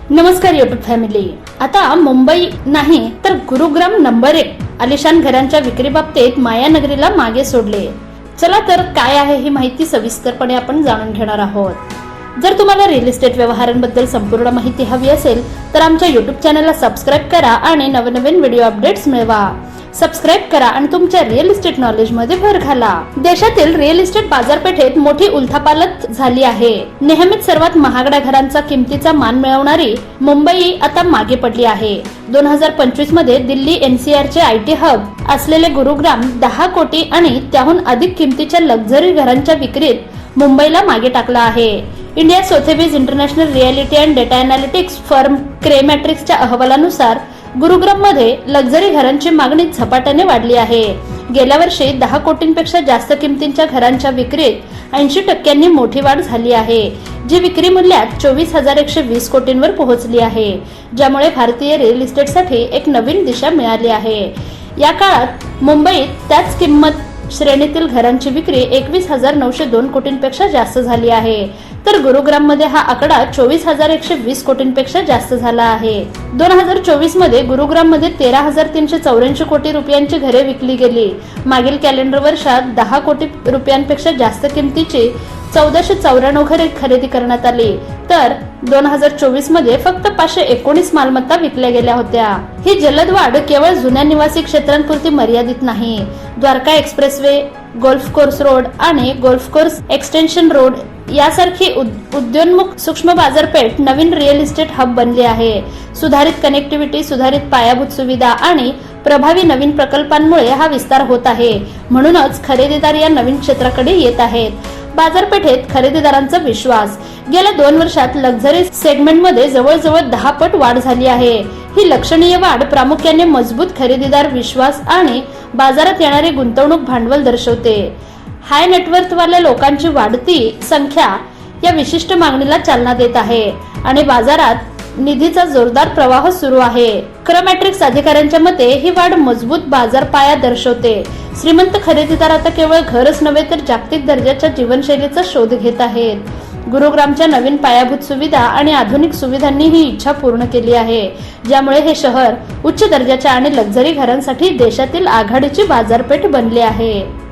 नमस्कार YouTube family. आता मुंबई नाही तर गुरुग्राम नंबर 1 आलिशान घरांच्या विक्री बाबतीत मायानगरीला मागे सोडले। चला तर काय आहे ही माहिती सविस्तरपणे आपण जाणून घेणार आहोत। जर तुम्हाला रिअल इस्टेट व्यवहारांबद्दल संपूर्ण माहिती हवी असेल तर आमच्या युट्यूब चॅनलला सबस्क्राइब करा आणि नवनवीन व्हिडिओ अपडेट्स मिळवा। सबस्क्राइब करा आणि तुमच्या रिअल इस्टेट नॉलेज मध्ये भर घाला। देशातील रिअल इस्टेट बाजारपेठेत मोठी उलथापालथ झाली आहे। नेहमीच सर्वात महागड्या घरांचा किमतीचा मान मिळवणारी मुंबई आता मागे पडली आहे। 2025 मध्ये दिल्ली NCR चे IT हब असलेले गुरुग्राम 10 कोटी आणि त्याहून अधिक किमतीच्या लक्झरी घरांच्या विक्रीत मुंबईला मागे टाकला आहे। India Sotheby's International Realty and data analytics firm क्रेमॅट्रिक्सच्या अहवालानुसार गुरुग्राम मध्ये लक्झरी घरांची मागणी झपाट्याने वाढली आहे। गेल्या वर्षी 10 कोटींपेक्षा जास्त किमतीच्या घरांच्या विक्रीत 80% मोठी वाढ झाली आहे, जी विक्री मूल्यात 24,120 कोटींवर पोहोचली आहे, ज्यामुळे भारतीय रिअल इस्टेटसाठी एक नवीन दिशा मिळाली आहे। या काळात मुंबईत त्याच किंमत श्रेणीतील घरांची विक्री 21,902 कोटींपेक्षा जास्त झाली आहे, तर गुरुग्राम मध्ये हा आकडा 24,120 कोटींपेक्षा जास्त झाला आहे। 2024 मध्ये गुरुग्राम मध्ये 13,384 कोटी रुपयांची घरे विकली गेली। मागील कॅलेंडर वर्षात 10 कोटी रुपयांपेक्षा जास्त किमतीची 1494 घरे खरेदी करण्यात आली, तर 2024 मध्ये फक्त 519 मालमत्ता विकल्या गेल्या होत्या। ही जलद वाढ केवळ जुन्या निवासी क्षेत्रांपुरती मर्यादित नाही। Dwarka expressway, golf course road आणि गोल्फ कोर्स एक्सटेन्शन रोड यासारखी उद्योन्मुख सूक्ष्म बाजारपेठ नवीन रिअल इस्टेट हब बनली आहे। सुधारित कनेक्टिव्हिटी, सुधारित पायाभूत सुविधा आणि प्रभावी नवीन प्रकल्पांमुळे हा विस्तार होत आहे। म्हणूनच खरेदीदार या नवीन क्षेत्राकडे येत आहेत। बाजारपेठेत खरेदीदारांचा विश्वास गेल्या 2 वर्षात लक्झरी सेगमेंटमध्ये जवळजवळ 10 पट वाढ झाली आहे। ही लक्षणीय वाढ प्रामुख्याने मजबूत खरेदीदार विश्वास आणि बाजारात येणारे गुंतवणूक भांडवल दर्शवते। हाय नेटवर्थवाल्या लोकांची वाढती संख्या या विशिष्ट मागणीला चालना देत आहे आणि बाजारात निधीचा जोरदार प्रवाह सुरू आहे। क्रेमॅट्रिक्स अधिकाऱ्यांच्या मते ही वाढ मजबूत बाजार पाया दर्शवते। श्रीमंत खरेदीदार आता केवळ घरच नव्हे तर जागतिक दर्जाच्या जीवनशैलीचा शोध घेत आहेत। गुरुग्रामच्या नवीन पायाभूत सुविधा आणि आधुनिक सुविधांनी ही इच्छा पूर्ण केली आहे, ज्यामुळे हे शहर उच्च दर्जाच्या आणि लक्झरी घरांसाठी देशातील आघाडीची बाजारपेठ बनले आहे।